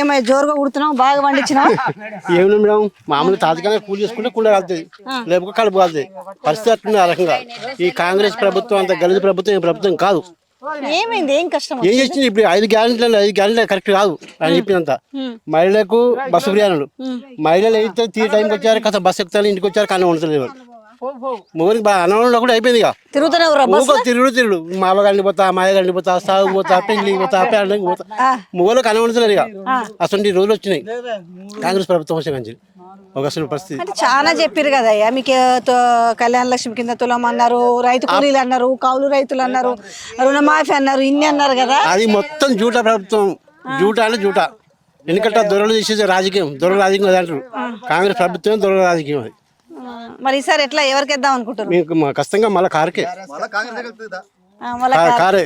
ఏమై జోరుగా కుడుతున్నావు, బాగా పండించినావు. ఏమి మేడం మామూలు తాజాగా కూలి చేసుకుంటే కుండ కాలుతుంది, లేకపోతే కలుపు కాలుతుంది. పరిస్థితి అట్లుంది ఆ రకంగా. ఈ కాంగ్రెస్ ప్రభుత్వం అంత గలీజు ప్రభుత్వం ఈ ప్రభుత్వం కాదు. ఏమైంది, ఏం కష్టం? ఏం చేసింది ఇప్పుడు 5 గ్యారెంటీలు కరెక్ట్ కాదు అని చెప్పినంత. మహిళలకు బస్సు ప్రయాణాలు, మహిళలు అయితే తీ టైంకి వచ్చారు, కాస్త బస్సు ఎక్కుతారు, ఇంటికి వచ్చారు, కానీ ఉండలేదు. మొగనికి బాగా అనవడంలో కూడా అయిపోయింది. తిరుగుడు మావగాడిని పోతా, మాయగాడిని పోతా, సాగు పోతా, పెంగ్లికి పోతా, పేడకి పోతా, మొగలకు అనవడలేదు. ఇక అసలు రోజులు వచ్చినాయి కాంగ్రెస్ ప్రభుత్వం వచ్చే నుంచి. ఒక అసలు పరిస్థితి చాలా చెప్పారు కదా అయ్యా మీకు. కళ్యాణ లక్ష్మి కింద తులం అన్నారు, రైతు కూలీలు అన్నారు, కౌలు రైతులు అన్నారు, రుణమాఫీ అన్నారు, ఇన్ని అన్నారు కదా. అది మొత్తం జూటా ప్రభుత్వం. జూటా అంటే జూటా. ఎందుకంటే దొరలు చేసేది రాజకీయం, దొరల రాజకీయం అది అంటారు. కాంగ్రెస్ ప్రభుత్వం దొరల రాజకీయం అది. మరి ఈసారి ఎట్లా ఎవరికి ఇద్దాం అనుకుంటున్నారు? మీకు ఖచ్చితంగా మళ్ళీ కారుకే కారే.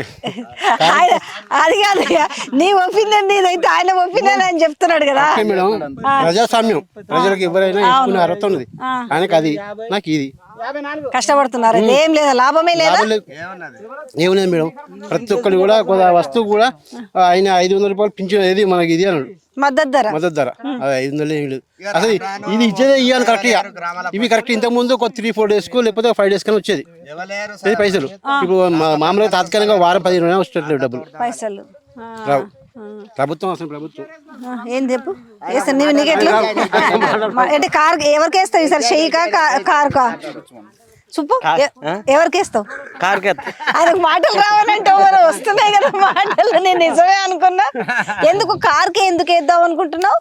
అది కాదయ్యా, నీ ఒపీనియన్ నీదైతే ఆయన ఒపీనియన్ అని చెప్తున్నాడు కదా మేడం. ప్రజాస్వామ్యం, ప్రజలకు ఎవరైనా ఎంచుకునే అర్హత ఉన్నది. ఆయనకు అది, నాకు ఇది. కష్టపడుతున్నారు, ఏం లేదా, లాభమే లేదా? ఏమలేదు మేడం. ప్రతి ఒక్కరు కూడా వస్తువు కూడా ఆయన 500 రూపాయలు పింఛన్ ఏది మనకి ఇది అన్నాడు, మద్దతు ధర. అది 500 ఏమి లేదు అసలు. ఇది ఇచ్చేదే ఇవ్వాలి కరెక్ట్. ఇవి కరెక్ట్. ఇంతకు ముందు ఒక 3-4 డేస్ కు లేకపోతే 5 డేస్ కానీ వచ్చేది పైసలు. ఇప్పుడు మామూలుగా తాత్కాలికంగా వారం 15 రోజులు వచ్చేట్లేదు డబ్బులు, పైసలు రావు. ప్రభుత్వం అసలు ప్రభుత్వం ఏం చెప్పు. నీకెట్లా అంటే కార్ ఎవరికి వేస్తావు ఈసారి? షెయ్యికా కారుకా? చూపు ఎవరికి వేస్తావు? ఆయనకు మాటలు రావాలంటే వస్తున్నాయి కదా మాటలు. నేను నిజమే అనుకున్నా. ఎందుకు కార్కే ఎందుకు వేద్దాం అనుకుంటున్నావు?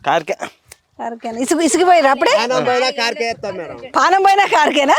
కారుకేనా? ఇసుగిపోయారు అప్పుడే? పానం పోయినా కార్కేనా?